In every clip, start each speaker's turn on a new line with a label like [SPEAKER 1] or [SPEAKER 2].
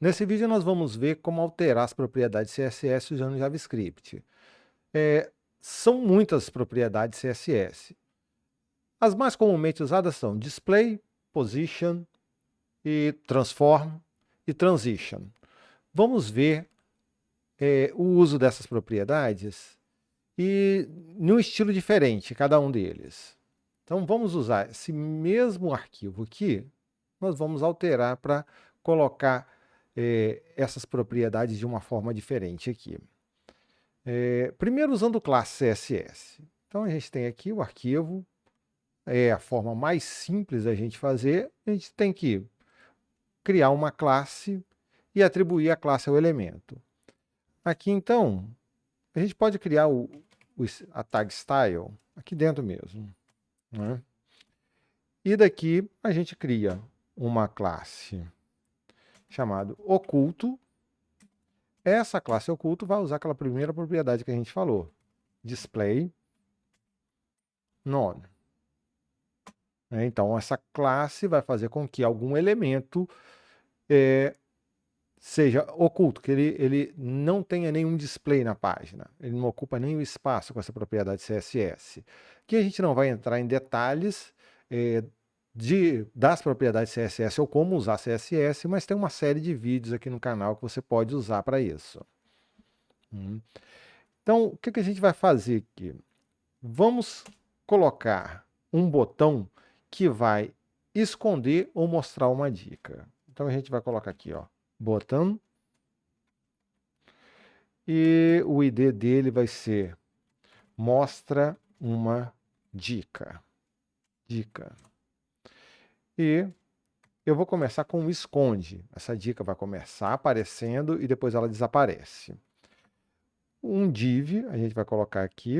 [SPEAKER 1] Nesse vídeo nós vamos ver como alterar as propriedades CSS usando JavaScript. São muitas propriedades CSS. As mais comumente usadas são Display, Position, e Transform e Transition. Vamos ver o uso dessas propriedades e em um estilo diferente, cada um deles. Então vamos usar esse mesmo arquivo aqui, nós vamos alterar para colocar essas propriedades de uma forma diferente aqui. Primeiro usando classe CSS. Então a gente tem aqui o arquivo, é a forma mais simples da gente fazer, a gente tem que criar uma classe e atribuir a classe ao elemento. Aqui então, a gente pode criar a tag style aqui dentro mesmo, né? E daqui a gente cria uma classe chamada oculto. Essa classe oculto vai usar aquela primeira propriedade que a gente falou, display none. Então, essa classe vai fazer com que algum elemento seja oculto, que ele não tenha nenhum display na página. Ele não ocupa nenhum espaço com essa propriedade CSS. Aqui a gente não vai entrar em detalhes das propriedades CSS ou como usar CSS, mas tem uma série de vídeos aqui no canal que você pode usar para isso. Então, o que a gente vai fazer aqui? Vamos colocar um botão que vai esconder ou mostrar uma dica. Então a gente vai colocar aqui, ó, botão, e o ID dele vai ser mostra uma dica. E eu vou começar com o esconde. Essa dica vai começar aparecendo e depois ela desaparece. Um div, a gente vai colocar aqui,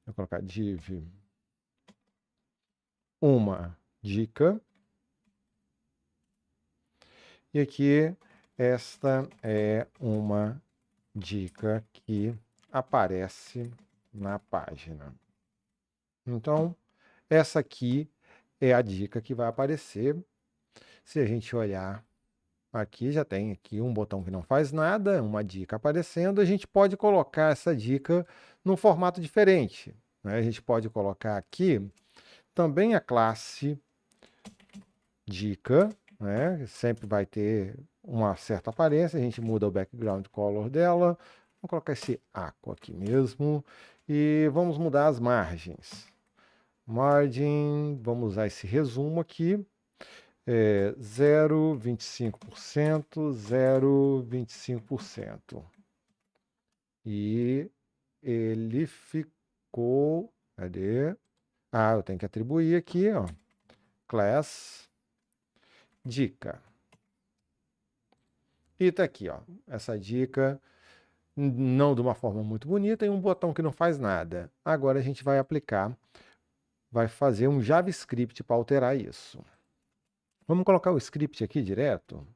[SPEAKER 1] vou colocar div uma dica. E aqui, esta é uma dica que aparece na página. Então, essa aqui é a dica que vai aparecer. Se a gente olhar aqui, já tem aqui um botão que não faz nada, uma dica aparecendo. A gente pode colocar essa dica num formato diferente, né? A gente pode colocar aqui também a classe dica, né? Sempre vai ter uma certa aparência. A gente muda o background color dela. Vou colocar esse aqua aqui mesmo. E vamos mudar as margens. Margem, vamos usar esse resumo aqui. 0,25%, 0,25%. E ele ficou... Cadê? Ah, eu tenho que atribuir aqui, ó. Class dica. E tá aqui, ó. Essa dica, não de uma forma muito bonita, e um botão que não faz nada. Agora a gente vai aplicar, vai fazer um JavaScript para alterar isso. Vamos colocar o script aqui direto,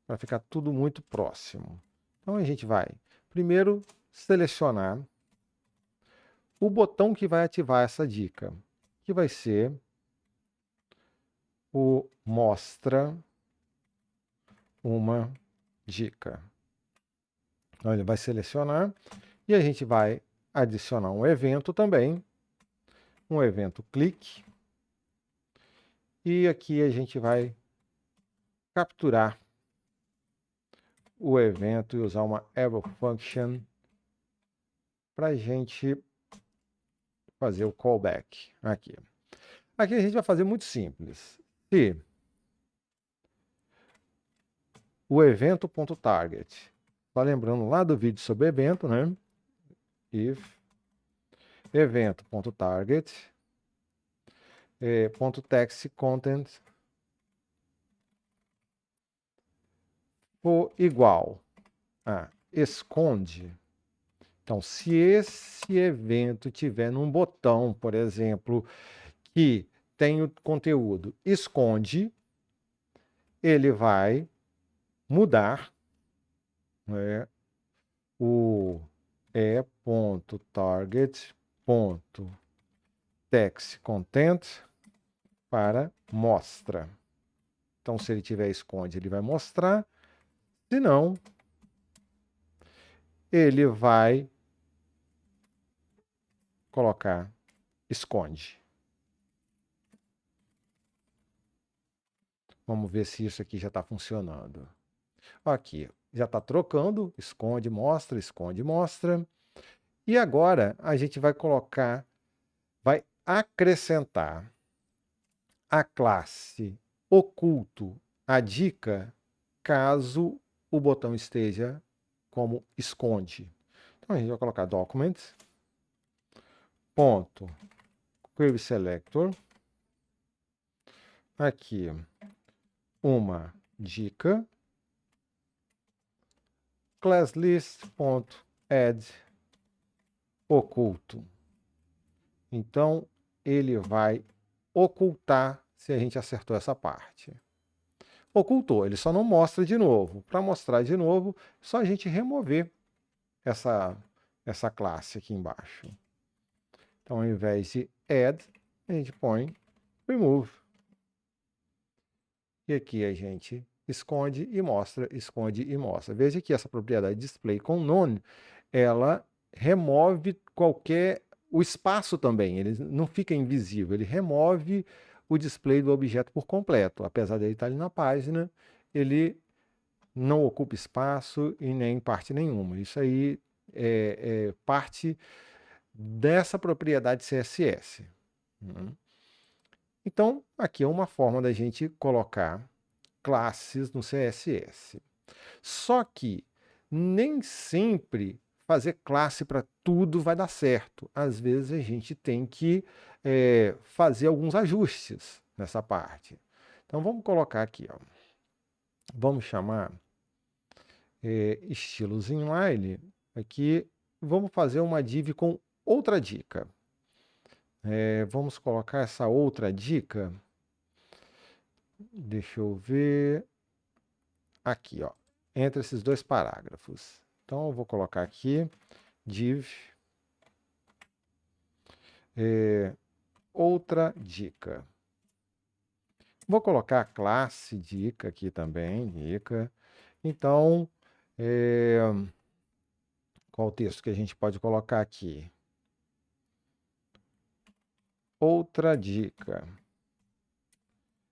[SPEAKER 1] para ficar tudo muito próximo. Então a gente vai, primeiro, selecionar o botão que vai ativar essa dica, que vai ser o mostra uma dica. Então ele vai selecionar e a gente vai adicionar um evento também, um evento clique. E aqui a gente vai capturar o evento e usar uma arrow function para a gente fazer o callback aqui. Aqui a gente vai fazer muito simples. Se o evento.target, tá lembrando lá do vídeo sobre evento, né? If evento.target .text content for igual a esconde. Então, se esse evento tiver num botão, por exemplo, que tem o conteúdo esconde, ele vai mudar, né, o e.target.textContent para mostra. Então, se ele tiver esconde, ele vai mostrar. Se não, ele vai colocar esconde. Vamos ver se isso aqui já está funcionando. Aqui, já está trocando, esconde, mostra, esconde, mostra. E agora a gente vai colocar, vai acrescentar a classe oculto a dica caso o botão esteja como esconde. Então a gente vai colocar document, ponto, query selector, aqui uma dica, class list, ponto, add, oculto. Então ele vai ocultar se a gente acertou essa parte. Ocultou, ele só não mostra de novo. Para mostrar de novo, só a gente remover essa classe aqui embaixo. Então, ao invés de add, a gente põe remove. E aqui a gente esconde e mostra, esconde e mostra. Veja que essa propriedade display com none, ela remove o espaço também, ele não fica invisível, ele remove o display do objeto por completo. Apesar dele estar ali na página, ele não ocupa espaço e nem parte nenhuma. Isso aí é parte dessa propriedade CSS. Então, aqui é uma forma da gente colocar classes no CSS. Só que nem sempre fazer classe para tudo vai dar certo. Às vezes a gente tem que fazer alguns ajustes nessa parte. Então vamos colocar aqui, ó. Vamos chamar estilos inline. Aqui vamos fazer uma div com outra dica. Vamos colocar essa outra dica. Deixa eu ver. Aqui, ó, entre esses dois parágrafos. Então, eu vou colocar aqui div outra dica. Vou colocar a classe dica aqui também, dica. Então, qual o texto que a gente pode colocar aqui? Outra dica.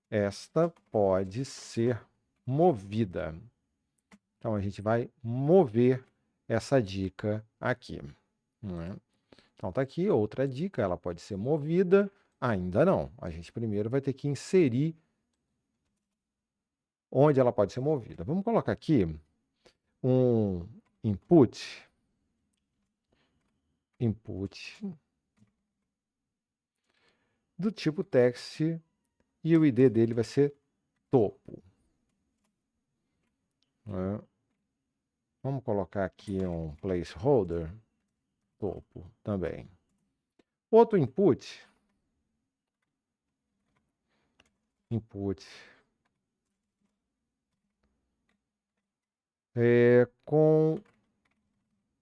[SPEAKER 1] Esta pode ser movida. Então, a gente vai mover essa dica aqui. Não é? Então, tá aqui outra dica, ela pode ser movida. Ainda não. A gente primeiro vai ter que inserir onde ela pode ser movida. Vamos colocar aqui um input do tipo text e o ID dele vai ser topo. Vamos colocar aqui um placeholder topo também. Outro input com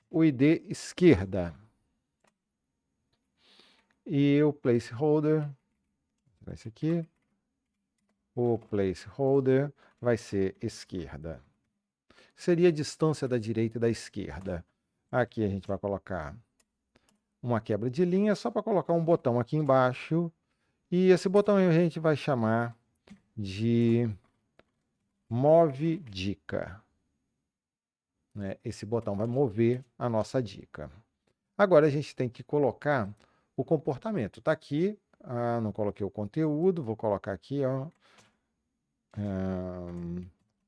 [SPEAKER 1] o ID esquerda. E o placeholder, esse aqui, o placeholder vai ser esquerda. Seria a distância da direita e da esquerda. Aqui a gente vai colocar uma quebra de linha, só para colocar um botão aqui embaixo. E esse botão a gente vai chamar de move dica. Esse botão vai mover a nossa dica. Agora a gente tem que colocar o comportamento. Está aqui, não coloquei o conteúdo, vou colocar aqui, ó,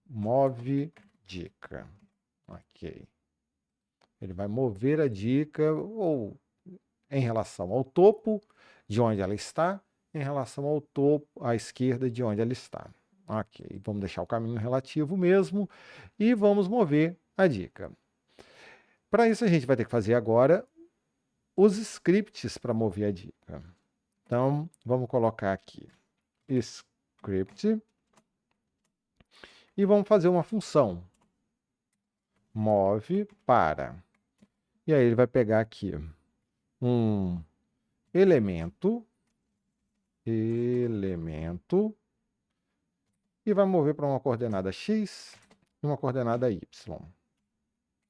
[SPEAKER 1] move dica. Ok. Ele vai mover a dica ou em relação ao topo de onde ela está, em relação ao topo à esquerda de onde ela está. Ok, vamos deixar o caminho relativo mesmo e vamos mover a dica. Para isso a gente vai ter que fazer agora os scripts para mover a dica. Então, vamos colocar aqui script e vamos fazer uma função move para. E aí ele vai pegar aqui um elemento e vai mover para uma coordenada x e uma coordenada y.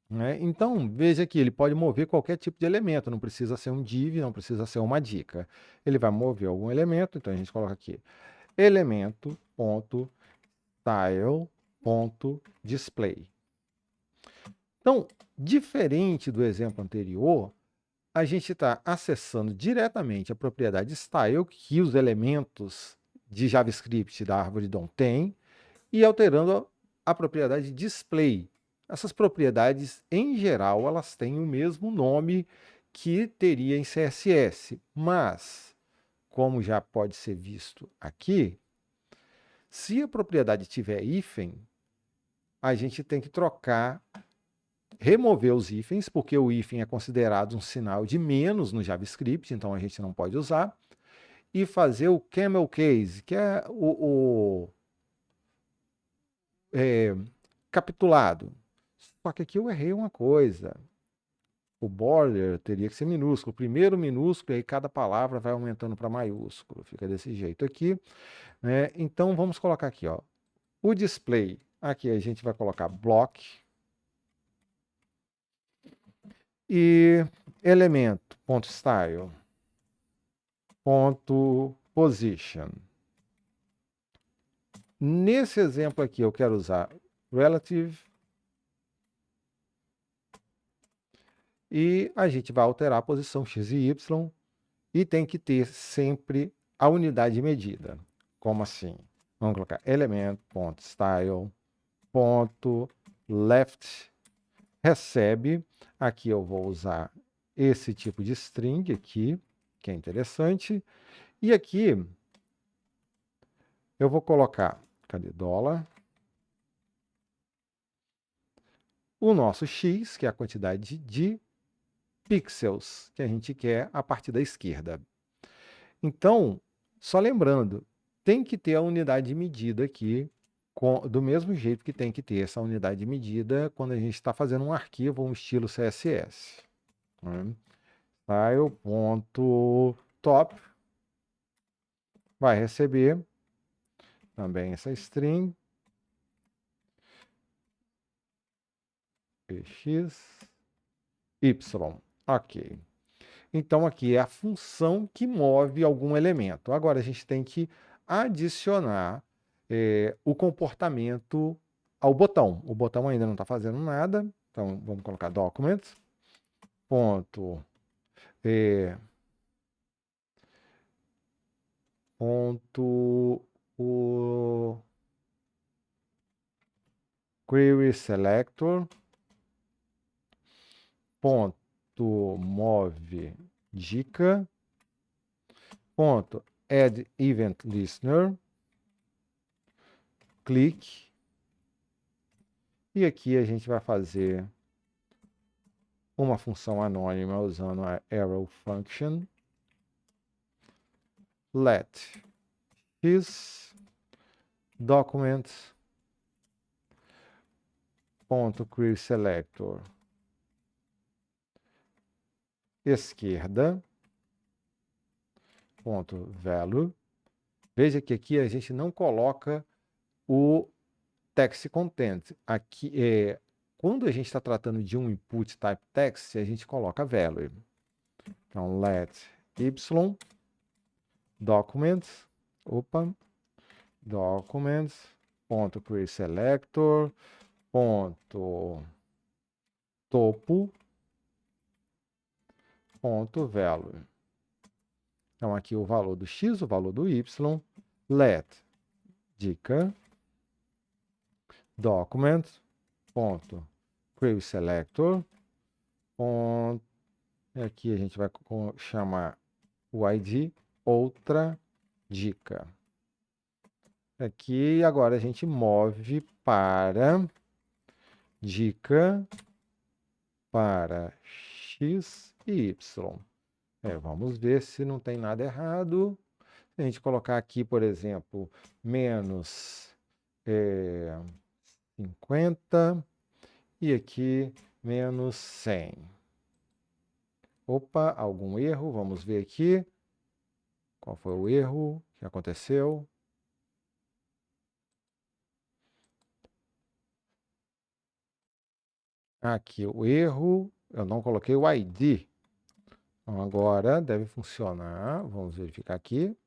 [SPEAKER 1] Né? Então, veja que ele pode mover qualquer tipo de elemento, não precisa ser um div, não precisa ser uma dica. Ele vai mover algum elemento, então a gente coloca aqui elemento.style.display. Então, diferente do exemplo anterior, a gente está acessando diretamente a propriedade style, que os elementos de JavaScript da árvore DOM têm, e alterando a propriedade display. Essas propriedades, em geral, elas têm o mesmo nome que teria em CSS, mas, como já pode ser visto aqui, se a propriedade tiver hífen, a gente tem que trocar, remover os hífens, porque o hífen é considerado um sinal de menos no JavaScript, então a gente não pode usar, e fazer o camel case, que é o capitulado. Só que aqui eu errei uma coisa. O border teria que ser minúsculo. Primeiro minúsculo, e aí cada palavra vai aumentando para maiúsculo. Fica desse jeito aqui. Né? Então vamos colocar aqui, ó, o display. Aqui a gente vai colocar block. E elemento.style.position. Nesse exemplo aqui eu quero usar relative. E a gente vai alterar a posição x e y e tem que ter sempre a unidade de medida. Como assim? Vamos colocar element.style.left recebe. Aqui eu vou usar esse tipo de string aqui, que é interessante. E aqui eu vou colocar, cadê dólar? O nosso x, que é a quantidade de pixels que a gente quer a partir da esquerda. Então, só lembrando, tem que ter a unidade de medida aqui, do mesmo jeito que tem que ter essa unidade de medida quando a gente está fazendo um arquivo, um estilo CSS. Né? Style.top vai receber também essa string x, y. Ok. Então, aqui é a função que move algum elemento. Agora, a gente tem que adicionar o comportamento ao botão. O botão ainda não está fazendo nada, então vamos colocar document, ponto, o query selector, ponto move dica, ponto add event listener, clique, e aqui a gente vai fazer uma função anônima usando a arrow function, let x document ponto query selector esquerda ponto value. Veja que aqui a gente não coloca o text content. Aqui quando a gente está tratando de um input type text, a gente coloca value. Então let y documents ponto query selector ponto topo ponto value. Então aqui o valor do x, o valor do y, let dica document ponto query selector ponto, aqui a gente vai chamar o id outra dica. Aqui agora a gente move para dica para x e y. Vamos ver se não tem nada errado. Se a gente colocar aqui, por exemplo, menos 50 e aqui menos 100. Opa, algum erro? Vamos ver aqui. Qual foi o erro que aconteceu? Aqui o erro, eu não coloquei o ID. Então, agora deve funcionar. Vamos verificar aqui.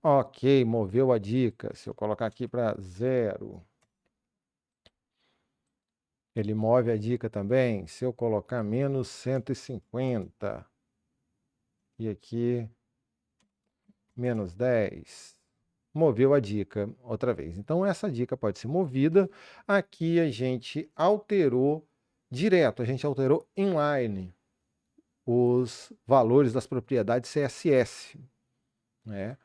[SPEAKER 1] Ok, moveu a dica. Se eu colocar aqui para 0, ele move a dica também. Se eu colocar menos 150, e aqui menos 10, moveu a dica outra vez. Então, essa dica pode ser movida. Aqui a gente alterou direto, a gente alterou inline os valores das propriedades CSS, né?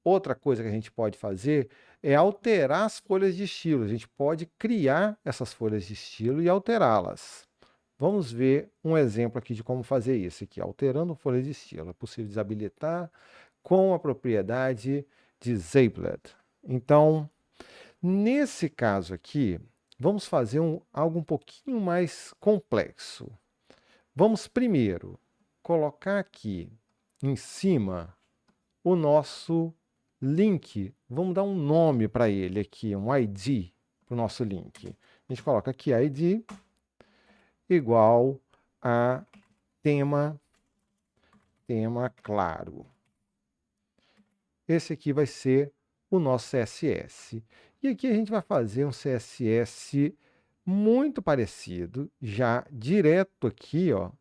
[SPEAKER 1] Outra coisa que a gente pode fazer é alterar as folhas de estilo. A gente pode criar essas folhas de estilo e alterá-las. Vamos ver um exemplo aqui de como fazer isso aqui, alterando folhas de estilo. É possível desabilitar com a propriedade disabled. Então, nesse caso aqui, vamos fazer algo um pouquinho mais complexo. Vamos primeiro colocar aqui em cima o nosso link. Vamos dar um nome para ele aqui, um ID para o nosso link. A gente coloca aqui ID igual a tema claro. Esse aqui vai ser o nosso CSS. E aqui a gente vai fazer um CSS muito parecido, já direto aqui, ó.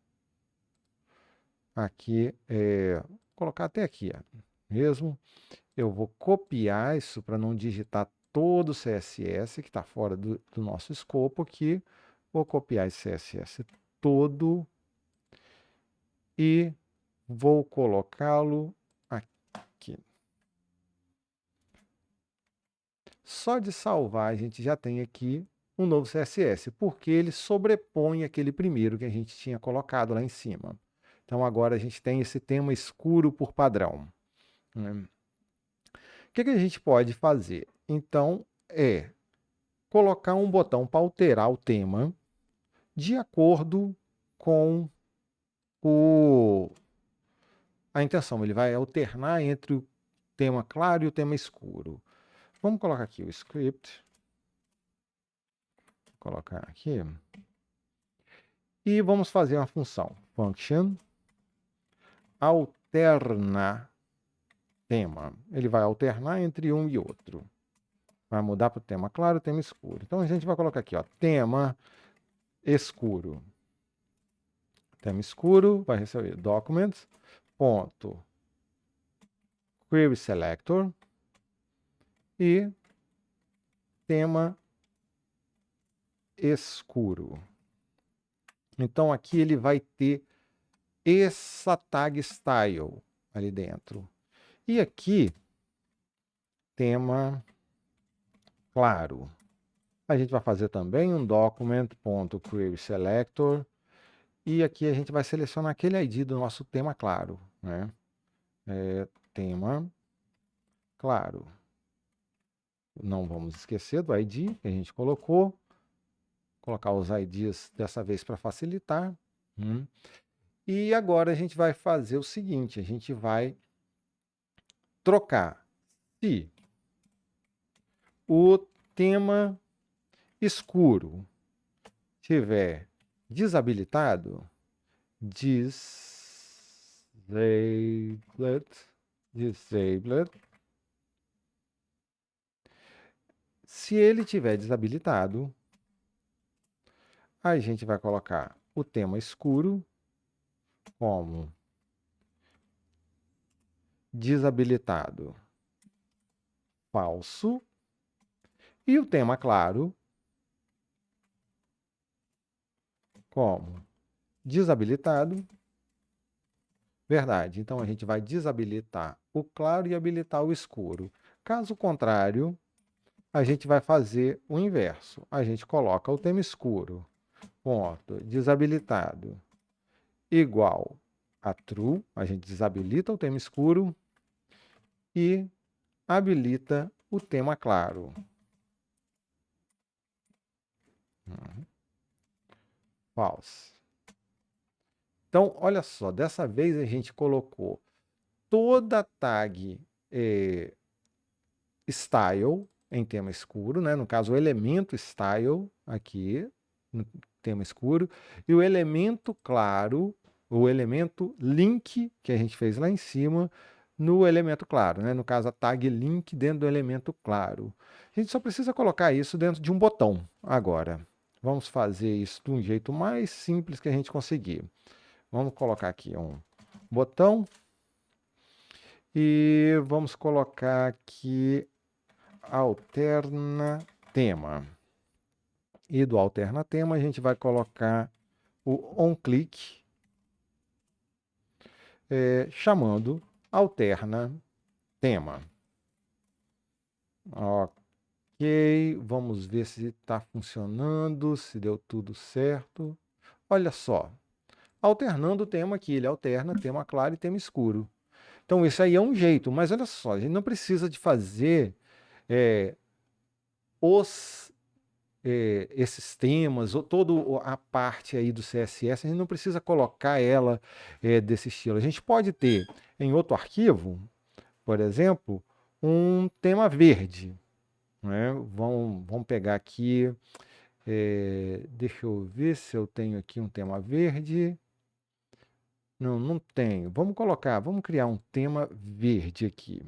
[SPEAKER 1] Aqui, vou colocar até aqui, ó, mesmo. Eu vou copiar isso para não digitar todo o CSS que está fora do nosso escopo aqui. Vou copiar esse CSS todo e vou colocá-lo aqui. Só de salvar, a gente já tem aqui um novo CSS, porque ele sobrepõe aquele primeiro que a gente tinha colocado lá em cima. Então, agora a gente tem esse tema escuro por padrão. O que a gente pode fazer? Então, colocar um botão para alterar o tema de acordo com a intenção. Ele vai alternar entre o tema claro e o tema escuro. Vamos colocar aqui o script. Vou colocar aqui. E vamos fazer uma função. Function alterna tema. Ele vai alternar entre um e outro. Vai mudar para o tema claro e tema escuro. Então, a gente vai colocar aqui, ó, tema escuro. Tema escuro vai receber documents, ponto, query selector e tema escuro. Então, aqui ele vai ter essa tag style ali dentro. E aqui, tema claro. A gente vai fazer também um document.querySelector e aqui a gente vai selecionar aquele ID do nosso tema claro, né? Tema claro. Não vamos esquecer do ID que a gente colocou. Colocar os IDs dessa vez para facilitar. E agora a gente vai fazer o seguinte, a gente vai trocar. Se o tema escuro tiver desabilitado, disabled. Se ele tiver desabilitado, a gente vai colocar o tema escuro como desabilitado falso e o tema claro como desabilitado verdade. Então, a gente vai desabilitar o claro e habilitar o escuro. Caso contrário, a gente vai fazer o inverso. A gente coloca o tema escuro, ponto, desabilitado, igual a true. A gente desabilita o tema escuro e habilita o tema claro. False. Então, olha só, dessa vez a gente colocou toda a tag style em tema escuro, né? No caso, o elemento style aqui, no tema escuro, e o elemento claro, o elemento link que a gente fez lá em cima, no elemento claro, né? No caso, a tag link dentro do elemento claro. A gente só precisa colocar isso dentro de um botão agora. Vamos fazer isso de um jeito mais simples que a gente conseguir. Vamos colocar aqui um botão e vamos colocar aqui alterna tema. E do alterna tema a gente vai colocar o onClick, chamando alterna tema. Ok, vamos ver se está funcionando, se deu tudo certo. Olha só, alternando o tema aqui, ele alterna tema claro e tema escuro. Então isso aí é um jeito, mas olha só, a gente não precisa de fazer esses temas, ou toda a parte aí do CSS, a gente não precisa colocar ela desse estilo. A gente pode ter em outro arquivo, por exemplo, um tema verde. Né? Vamos pegar aqui, deixa eu ver se eu tenho aqui um tema verde. Não, não tenho. Vamos criar um tema verde aqui.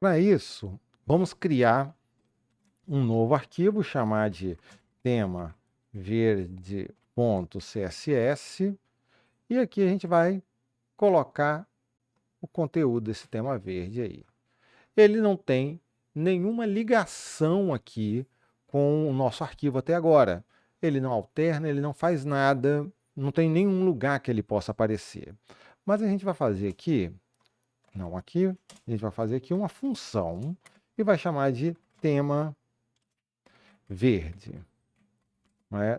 [SPEAKER 1] Para isso, vamos criar um novo arquivo, chamar de tema verde.css, e aqui a gente vai colocar o conteúdo desse tema verde aí. Ele não tem nenhuma ligação aqui com o nosso arquivo até agora. Ele não alterna, ele não faz nada, não tem nenhum lugar que ele possa aparecer. Mas a gente vai fazer aqui, a gente vai fazer aqui uma função e vai chamar de tema verde.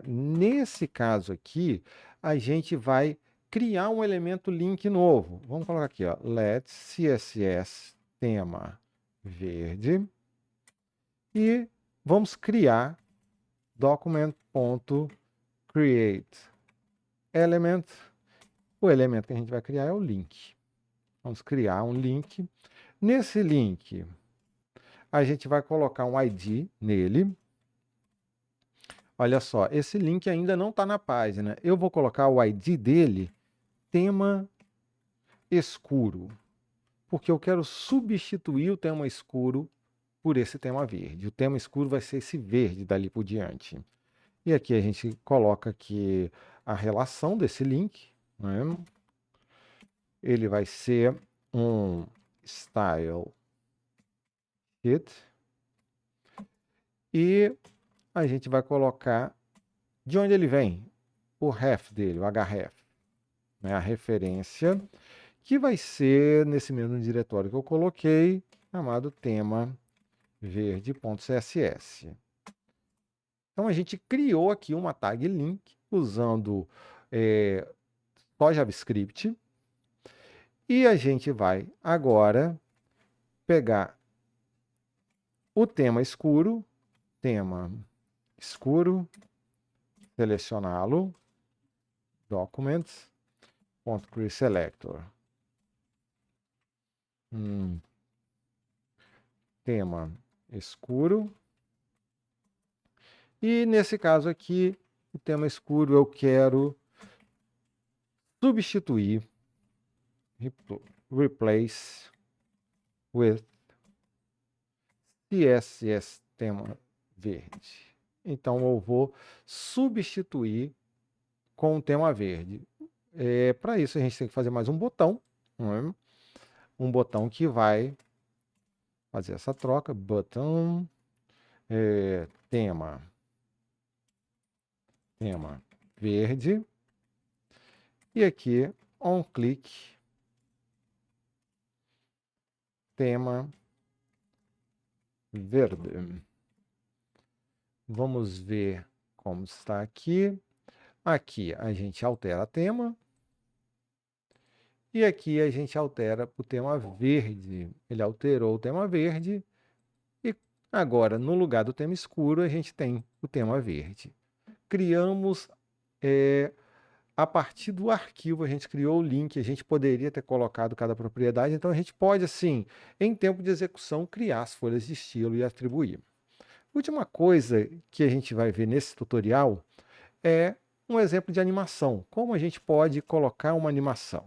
[SPEAKER 1] Nesse caso aqui, a gente vai criar um elemento link novo. Vamos colocar aqui, ó, let css tema verde, e vamos criar document.createElement. O elemento que a gente vai criar é o link. Vamos criar um link. Nesse link, a gente vai colocar um ID nele. Olha só, esse link ainda não está na página. Eu vou colocar o ID dele, tema escuro, porque eu quero substituir o tema escuro por esse tema verde. O tema escuro vai ser esse verde dali por diante. E aqui a gente coloca aqui a relação desse link. Né? Ele vai ser um style sheet. E a gente vai colocar de onde ele vem, o ref dele, o href, né? A referência, que vai ser nesse mesmo diretório que eu coloquei, chamado tema verde.css. Então a gente criou aqui uma tag link usando só JavaScript, e a gente vai agora pegar o tema escuro, selecioná-lo, documents.createSelector, tema escuro, e nesse caso aqui, o tema escuro eu quero substituir, replace with CSS tema verde. Então eu vou substituir com o tema verde. Para isso a gente tem que fazer mais um botão, né? Um botão que vai fazer essa troca, botão, tema verde, e aqui onClick, tema verde. Vamos ver como está aqui. Aqui a gente altera tema. E aqui a gente altera o tema verde. Ele alterou o tema verde. E agora, no lugar do tema escuro, a gente tem o tema verde. Criamos, a partir do arquivo, a gente criou o link. A gente poderia ter colocado cada propriedade. Então, a gente pode, assim, em tempo de execução, criar as folhas de estilo e atribuir. Última coisa que a gente vai ver nesse tutorial é um exemplo de animação. Como a gente pode colocar uma animação?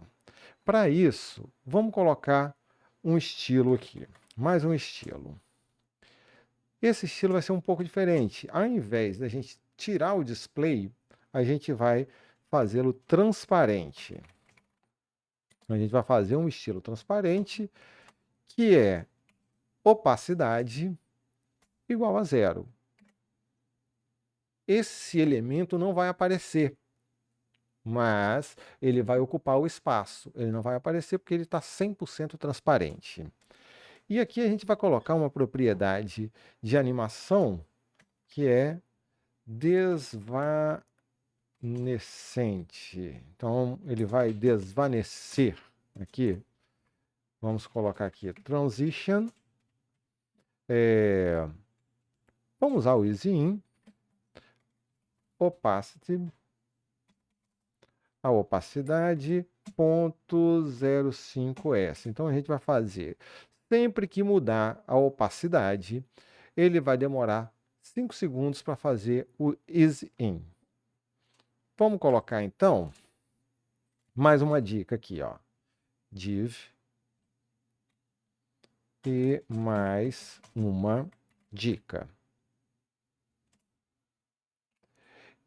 [SPEAKER 1] Para isso, vamos colocar um estilo aqui. Mais um estilo. Esse estilo vai ser um pouco diferente. Ao invés da gente tirar o display, a gente vai fazê-lo transparente. A gente vai fazer um estilo transparente que é opacidade igual a 0. Esse elemento não vai aparecer, mas ele vai ocupar o espaço. Ele não vai aparecer porque ele está 100% transparente. E aqui a gente vai colocar uma propriedade de animação que é desvanecente. Então, ele vai desvanecer aqui. Vamos colocar aqui transition. Vamos usar o easy in. Opacity. A opacidade 0.05S. Então, a gente vai fazer, sempre que mudar a opacidade, ele vai demorar 5 segundos para fazer o easy in. Vamos colocar, então, mais uma dica aqui, ó. Div e mais uma dica.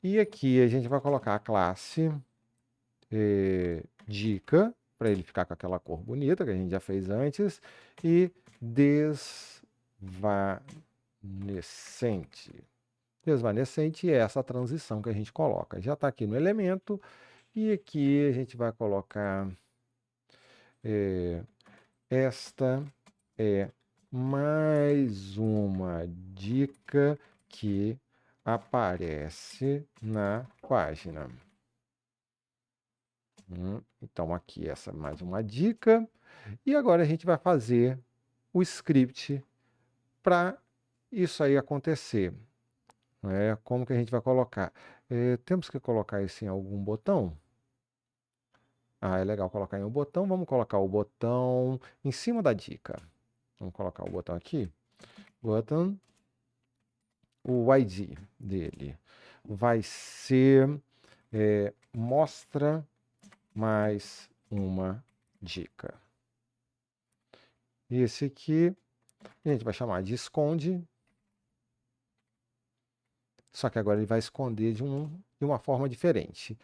[SPEAKER 1] E aqui a gente vai colocar a classe dica, para ele ficar com aquela cor bonita que a gente já fez antes, e desvanecente. Desvanecente é essa transição que a gente coloca. Já está aqui no elemento, e aqui a gente vai colocar esta é mais uma dica que aparece na página. Então, aqui essa é mais uma dica. E agora a gente vai fazer o script para isso aí acontecer. Como que a gente vai colocar? Temos que colocar isso em algum botão? É legal colocar em um botão. Vamos colocar o botão em cima da dica. Vamos colocar o botão aqui. Button. O ID dele vai ser mostra mais uma dica. Esse aqui a gente vai chamar de esconde. Só que agora ele vai esconder de uma forma diferente.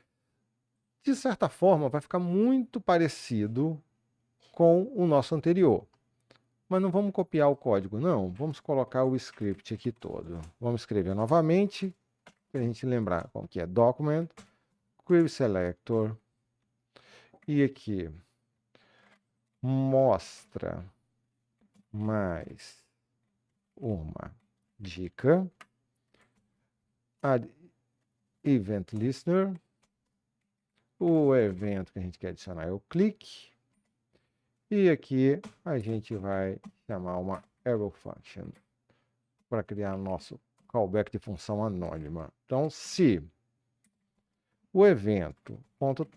[SPEAKER 1] De certa forma, vai ficar muito parecido com o nosso anterior. Mas não vamos copiar o código, não. Vamos colocar o script aqui todo. Vamos escrever novamente, para a gente lembrar como que é document, query selector, e aqui mostra mais uma dica, add event listener, o evento que a gente quer adicionar é o click, e aqui a gente vai chamar uma arrow function para criar nosso callback de função anônima. Então, se o evento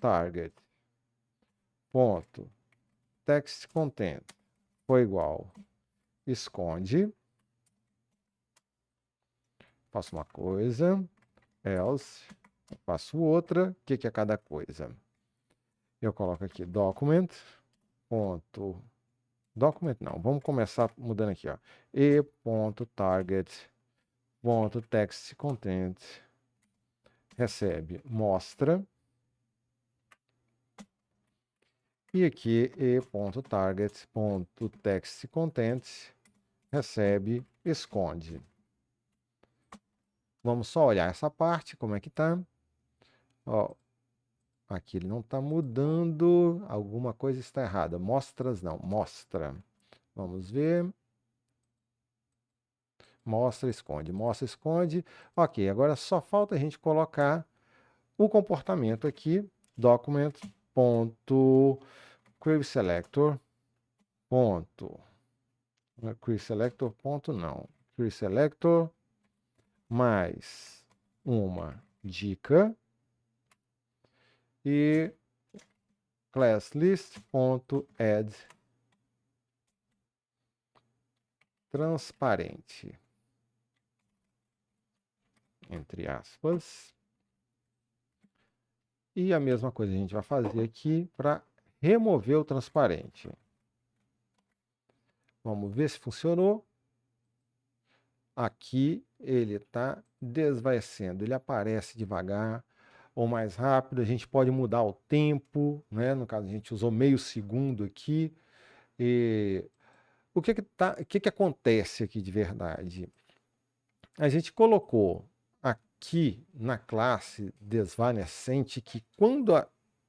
[SPEAKER 1] .target text content for igual esconde, faço uma coisa, else, faço outra, o que é cada coisa? Eu coloco aqui document não, vamos começar mudando aqui, ó, e.target.text content recebe mostra, e aqui e.target.textContent recebe esconde. Vamos só olhar essa parte, como é que tá. Ó, aqui ele não está mudando, alguma coisa está errada. Mostras não, mostra. Vamos ver. Mostra, esconde, mostra, esconde. Ok, agora só falta a gente colocar o comportamento aqui, document.querySelector. QuerySelector. Não. QuerySelector mais uma dica e ClassList.add transparente. entre aspas. E a mesma coisa a gente vai fazer aqui para remover o transparente. Vamos ver se funcionou. Aqui ele está desvanecendo, ele aparece devagar ou mais rápido. A gente pode mudar o tempo, né? No caso, a gente usou meio segundo aqui. E o que acontece aqui de verdade? A gente colocou aqui na classe desvanecente que quando a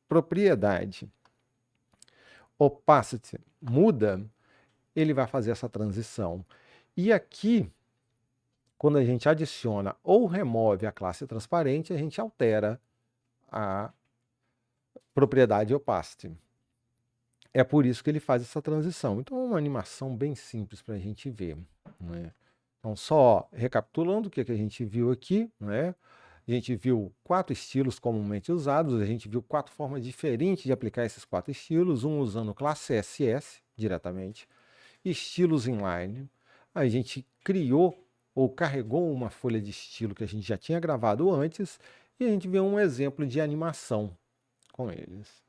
[SPEAKER 1] propriedade opacity muda, ele vai fazer essa transição. E aqui, quando a gente adiciona ou remove a classe transparente, a gente altera a propriedade opacity. É por isso que ele faz essa transição. Então é uma animação bem simples para a gente ver, né? Então, só recapitulando o que a gente viu aqui, né? A gente viu 4 estilos comumente usados, a gente viu 4 formas diferentes de aplicar esses 4 estilos, um usando classe CSS diretamente, estilos inline, a gente criou ou carregou uma folha de estilo que a gente já tinha gravado antes e a gente viu um exemplo de animação com eles.